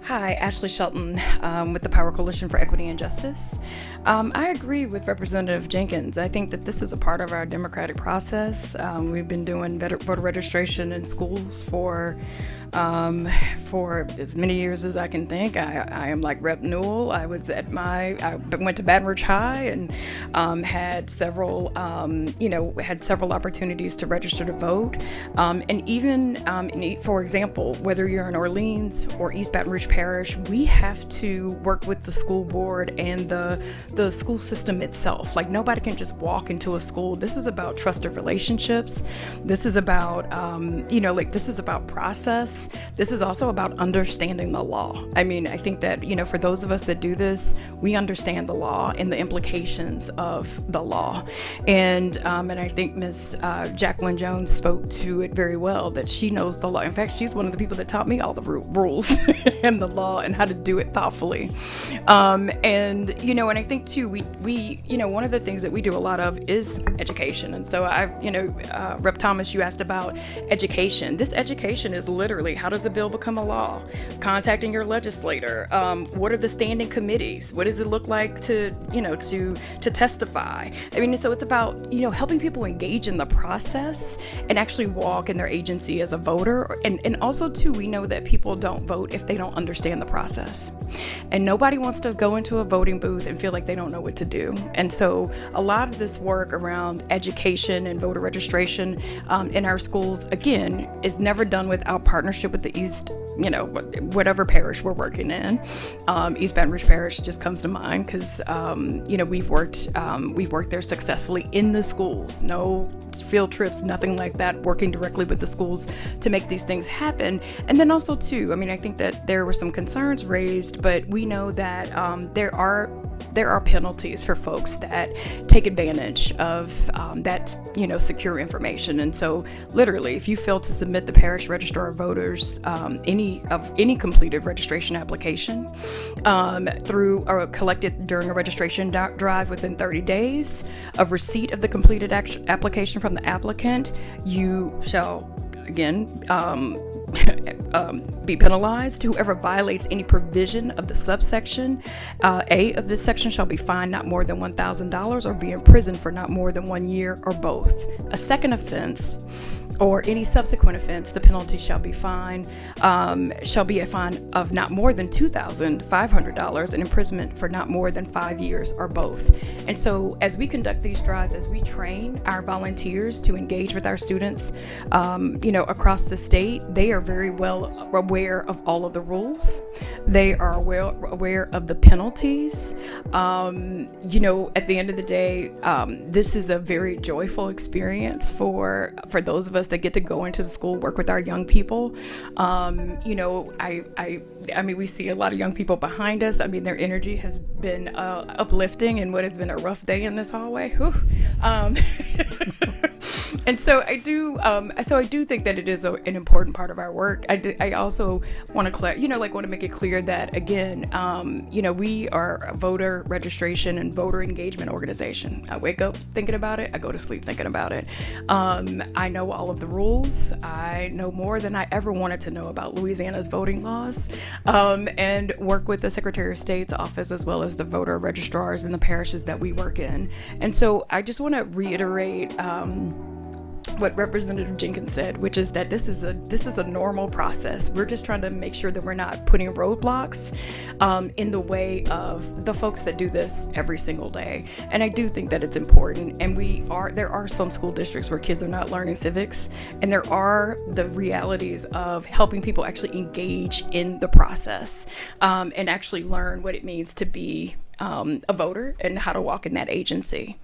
Hi, Ashley Shelton with the Power Coalition for Equity and Justice. I agree with Representative Jenkins. I think that this is a part of our democratic process. We've been doing voter registration in schools for as many years as I can think. I am like Rep Newell. I went to Baton Rouge High and had several opportunities to register to vote. And even, for example, whether you're in Orleans or East Baton Rouge Parish, we have to work with the school board and the school system itself. Like, nobody can just walk into a school. This is about trusted relationships. This is about, this is about process. This is also about understanding the law. I mean, I think that, for those of us that do this, we understand the law and the implications of the law. And I think Ms. Jacqueline Jones spoke to it very well, that she knows the law. In fact, she's one of the people that taught me all the rules and the law and how to do it thoughtfully. And I think too, we one of the things that we do a lot of is education. And so Rep Thomas, you asked about education. This education is literally, how does a bill become a law? Contacting your legislator. What are the standing committees? What does it look like to testify? I mean, so it's about, helping people engage in the process and actually walk in their agency as a voter. And also too, we know that people don't vote if they don't understand the process. And nobody wants to go into a voting booth and feel like they don't know what to do. And so a lot of this work around education and voter registration in our schools, again, is never done without partnership with the East, whatever parish we're working in. East Baton Rouge Parish just comes to mind because, we've worked there successfully in the schools. No field trips, nothing like that, working directly with the schools to make these things happen. And then also too, I think that there were some concerns raised, but we know that there are penalties for folks that take advantage of that secure information. And so literally, if you fail to submit the parish registrar of voters any completed registration application through or collected during a registration drive within 30 days of receipt of the completed application from the applicant, you shall again be penalized. Whoever violates any provision of the subsection A of this section shall be fined not more than $1,000 or be imprisoned for not more than 1 year or both. A second offense or any subsequent offense, the penalty shall be a fine of not more than $2,500 and imprisonment for not more than 5 years or both. And so as we conduct these drives, as we train our volunteers to engage with our students, across the state, they are very well aware of all of the rules. They are well aware of the penalties. At the end of the day, this is a very joyful experience for those of us that get to go into the school, work with our young people. We see a lot of young people behind us. Their energy has been uplifting in what has been a rough day in this hallway. And so I do think that it is an important part of our work. I also want to make it clear that, again, we are a voter registration and voter engagement organization. I wake up thinking about it. I go to sleep thinking about it. I know all of the rules. I know more than I ever wanted to know about Louisiana's voting laws, and work with the Secretary of State's office as well as the voter registrars in the parishes that we work in. And so I just want to reiterate what Representative Jenkins said, which is that this is a normal process. We're just trying to make sure that we're not putting roadblocks in the way of the folks that do this every single day. And I do think that it's important. And there are some school districts where kids are not learning civics, and there are the realities of helping people actually engage in the process and actually learn what it means to be a voter and how to walk in that agency.